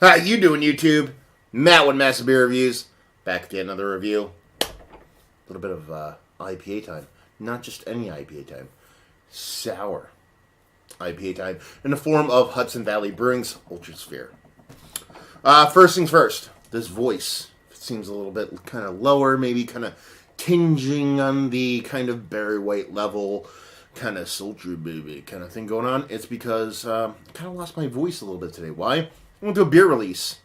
How you doing, YouTube? Matt with Massive Beer Reviews. Back at another review. A little bit of IPA time. Not just any IPA time. Sour IPA time. In the form of Hudson Valley Brewing's Ultrashpere. First things first. This voice seems a little bit kind of lower. Maybe kind of tinging on the kind of Barry White level. Kind of sultry baby kind of thing going on. It's because I kind of lost my voice a little bit today. Why? I went to a beer release.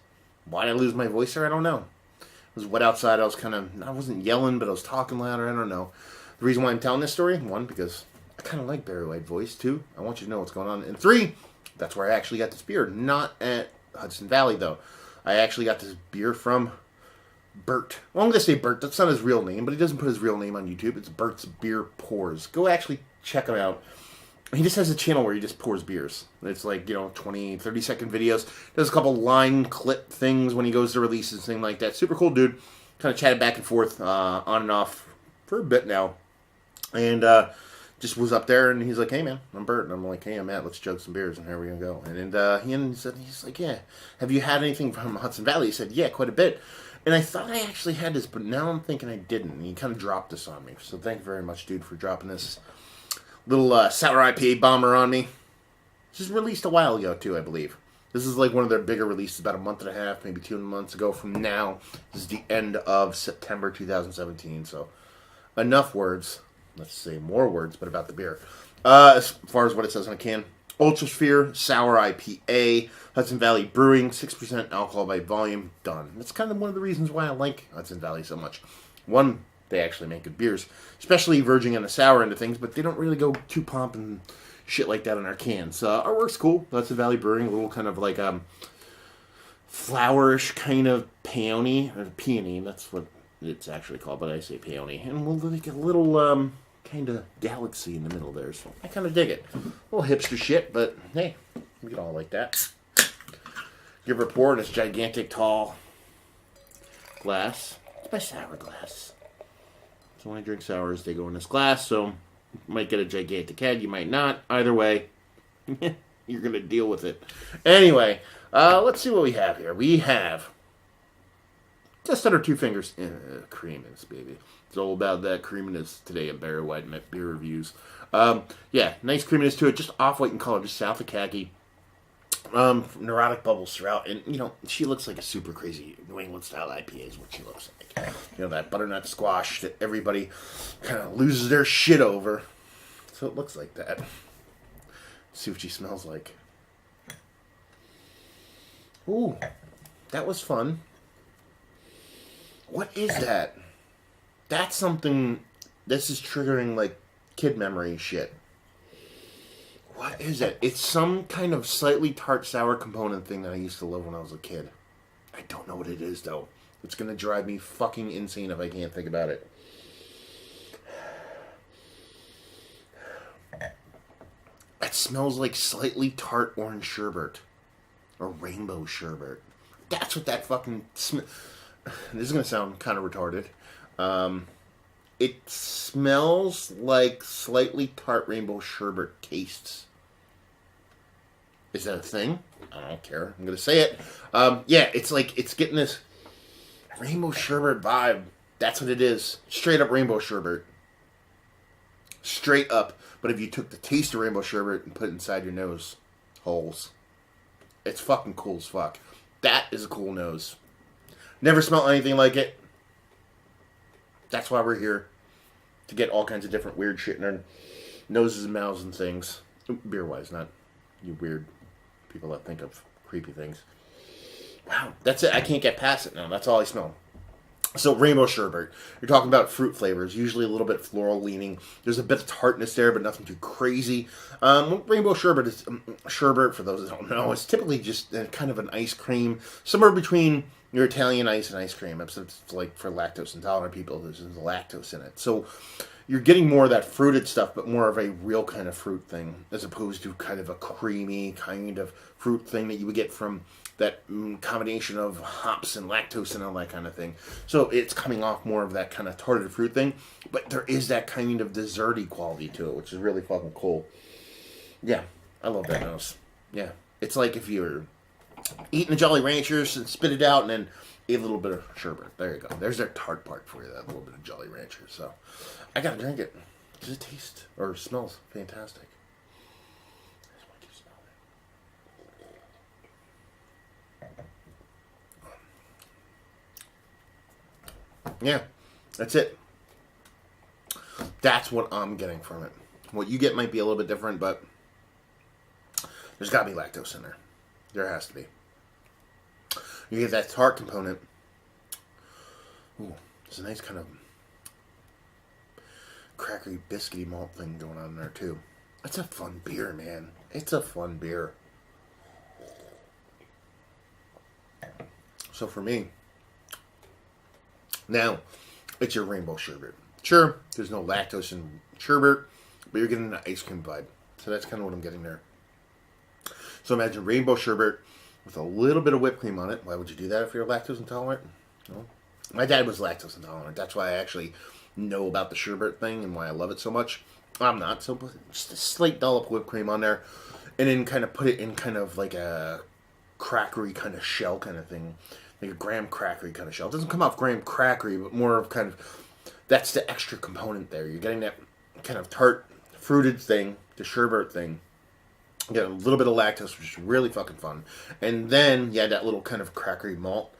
Why did I lose my voice there? I don't know. It was wet outside. I wasn't yelling, but I was talking louder. I don't know. The reason why I'm telling this story, one, because I kind of like Barry White voice. Two, I want you to know what's going on. And three, that's where I actually got this beer. Not at Hudson Valley, though. I actually got this beer from Bert. Well, I'm going to say Bert. That's not his real name, but he doesn't put his real name on YouTube. It's Bert's Beer Pours. Go actually check him out. He just has a channel where he just pours beers. It's like, 20, 30-second videos. Does a couple line clip things when he goes to releases, things like that. Super cool dude. Kind of chatted back and forth on and off for a bit now. And just was up there, and he's like, hey, man, I'm Bert. And I'm like, hey, I'm Matt. Let's chug some beers, and here we're going to go. And he's like, yeah. Have you had anything from Hudson Valley? He said, yeah, quite a bit. And I thought I actually had this, but now I'm thinking I didn't. And he kind of dropped this on me. So thank you very much, dude, for dropping this little sour IPA bomber on me. This was released a while ago, too, I believe. This is like one of their bigger releases, about a month and a half, maybe 2 months ago from now. This is the end of September 2017, so enough words. Let's say more words, but about the beer. As far as what it says on the can, Ultrashpere, Sour IPA, Hudson Valley Brewing, 6% alcohol by volume, done. That's kind of one of the reasons why I like Hudson Valley so much. One, they actually make good beers, especially verging on the sour end of things, but they don't really go too pomp and shit like that in our cans. Artwork's cool. Hudson Valley Brewing, a little kind of like flowerish kind of peony, or peony, that's what it's actually called, but I say peony. And we'll like a little kind of galaxy in the middle there, so I kind of dig it. A little hipster shit, but hey, we can all like that. Give her a pour in this gigantic, tall glass. It's my sour glass. So when I drink sours, they go in this glass, so you might get a gigantic head, you might not. Either way, you're going to deal with it. Anyway, let's see what we have here. We have just under 2 fingers. Creaminess, baby. It's all about that creaminess today at Barry White Beer Reviews. Yeah, nice creaminess to it. Just off-white in color, just south of khaki. Neurotic bubbles throughout, and she looks like a super crazy New England style IPA is what she looks like. That butternut squash that everybody kind of loses their shit over. So it looks like that. Let's see what she smells like. Ooh, that was fun. What is that? That's something. This is triggering like kid memory shit. What is it? It's some kind of slightly tart sour component thing that I used to love when I was a kid. I don't know what it is, though. It's going to drive me fucking insane if I can't think about it. It smells like slightly tart orange sherbet. Or rainbow sherbet. That's what that fucking smells. This is going to sound kind of retarded. It smells like slightly tart rainbow sherbet tastes. Is that a thing? I don't care. I'm going to say it. Yeah, it's like, it's getting this rainbow sherbet vibe. That's what it is. Straight up rainbow sherbet. Straight up. But if you took the taste of rainbow sherbet and put it inside your nose holes, it's fucking cool as fuck. That is a cool nose. Never smelled anything like it. That's why we're here. To get all kinds of different weird shit in our noses and mouths and things. Beer-wise, not you weird people that think of creepy things. Wow, that's it. I can't get past it now. That's all I smell. So, rainbow sherbet. You're talking about fruit flavors. Usually a little bit floral leaning. There's a bit of tartness there, but nothing too crazy. Rainbow sherbet is... sherbet, for those that don't know, is typically just kind of an ice cream. Somewhere between your Italian ice and ice cream. It's like for lactose intolerant people, there's lactose in it. So, you're getting more of that fruited stuff, but more of a real kind of fruit thing, as opposed to kind of a creamy kind of fruit thing that you would get from that combination of hops and lactose and all that kind of thing. So it's coming off more of that kind of tarted fruit thing, but there is that kind of desserty quality to it, which is really fucking cool. Yeah, I love that nose. Yeah, it's like if you're eating the Jolly Ranchers and spit it out, and then eat a little bit of sherbet. There you go. There's their tart part for you, that little bit of Jolly Ranchers. So, I gotta drink it. Does it taste or smells fantastic? I just want to keep smelling it. Yeah, that's it. That's what I'm getting from it. What you get might be a little bit different, but there's got to be lactose in there. There has to be. You get that tart component. Ooh, there's a nice kind of crackery, biscuity malt thing going on there, too. It's a fun beer, man. It's a fun beer. So for me, now, it's your rainbow sherbet. Sure, there's no lactose in sherbet, but you're getting an ice cream vibe. So that's kind of what I'm getting there. So imagine rainbow sherbet with a little bit of whipped cream on it. Why would you do that if you're lactose intolerant? No. My dad was lactose intolerant. That's why I actually know about the sherbet thing and why I love it so much. I'm not. So just a slight dollop of whipped cream on there. And then kind of put it in kind of like a crackery kind of shell kind of thing. Like a graham crackery kind of shell. It doesn't come off graham crackery, but more of kind of... That's the extra component there. You're getting that kind of tart, fruited thing, the sherbet thing. You get a little bit of lactose, which is really fucking fun. And then you had that little kind of crackery malt,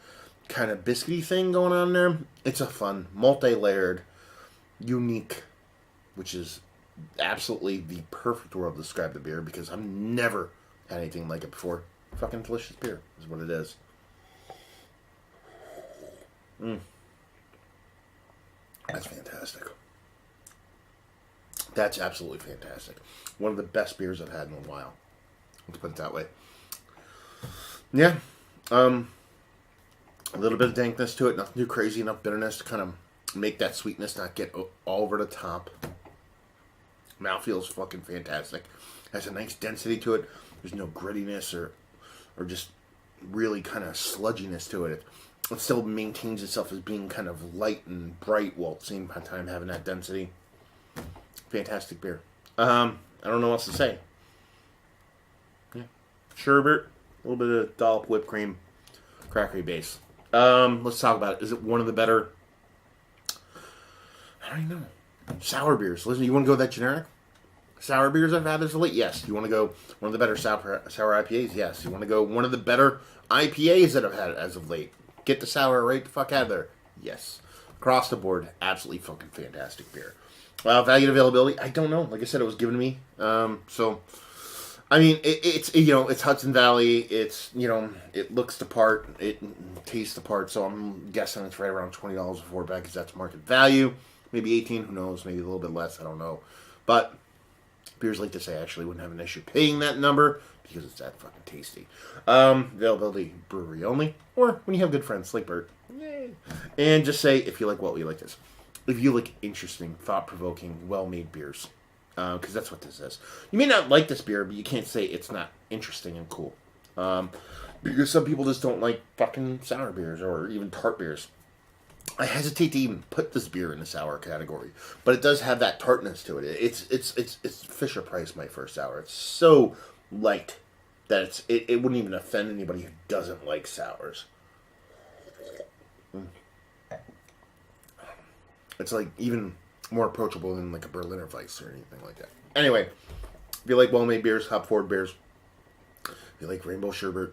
kind of biscuity thing going on there. It's a fun, multi-layered, unique, which is absolutely the perfect word to describe the beer, because I've never had anything like it before. Fucking delicious beer is what it is. That's fantastic. That's absolutely fantastic. One of the best beers I've had in a while. Let's put it that way. Yeah. A little bit of dankness to it. Nothing too crazy. Enough bitterness to kind of make that sweetness not get all over the top. Mouthfeel's fucking fantastic. Has a nice density to it. There's no grittiness or just really kind of sludginess to it. It still maintains itself as being kind of light and bright while at the same time having that density. Fantastic beer. I don't know what else to say. Yeah. Sherbet, a little bit of dollop whipped cream, crackery base. Let's talk about it. Is it one of the better... I don't even know. Sour beers. Listen, you want to go that generic? Sour beers I've had as of late? Yes. You want to go one of the better sour IPAs? Yes. You want to go one of the better IPAs that I've had as of late? Get the sour right the fuck out of there. Yes. Across the board, absolutely fucking fantastic beer. Value and availability, I don't know. Like I said, it was given to me. So, I mean, it's Hudson Valley. It's, it looks the part. It tastes the part. So I'm guessing it's right around $20 a 4-pack because that's market value. Maybe 18, who knows? Maybe a little bit less, I don't know. But beers like this, I actually wouldn't have an issue paying that number because it's that fucking tasty. Availability, brewery only, or when you have good friends like Bert. Yay. And just say if you like what we like this. If you like interesting, thought-provoking, well-made beers. Because that's what this is. You may not like this beer, but you can't say it's not interesting and cool. Because some people just don't like fucking sour beers or even tart beers. I hesitate to even put this beer in the sour category, but it does have that tartness to it. It's Fisher Price, my first sour. It's so light that it wouldn't even offend anybody who doesn't like sours. It's like even more approachable than like a Berliner Weiss or anything like that. Anyway, if you like well-made beers, hop forward beers, if you like rainbow sherbet,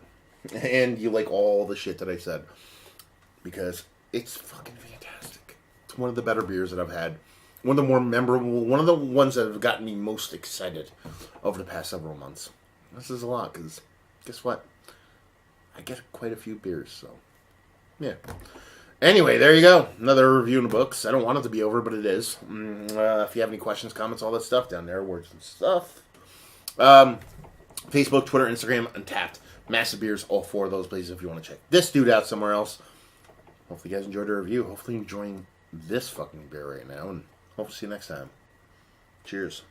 and you like all the shit that I said, because it's fucking fantastic. It's one of the better beers that I've had. One of the more memorable, one of the ones that have gotten me most excited over the past several months. This is a lot, because guess what? I get quite a few beers, so yeah. Anyway, there you go. Another review in the books. I don't want it to be over, but it is. If you have any questions, comments, all that stuff down there, words and stuff. Facebook, Twitter, Instagram, Untapped. Massive Beers, all 4 of those places if you want to check this dude out somewhere else. Hopefully you guys enjoyed the review. Hopefully you're enjoying this fucking beer right now. And hopefully see you next time. Cheers.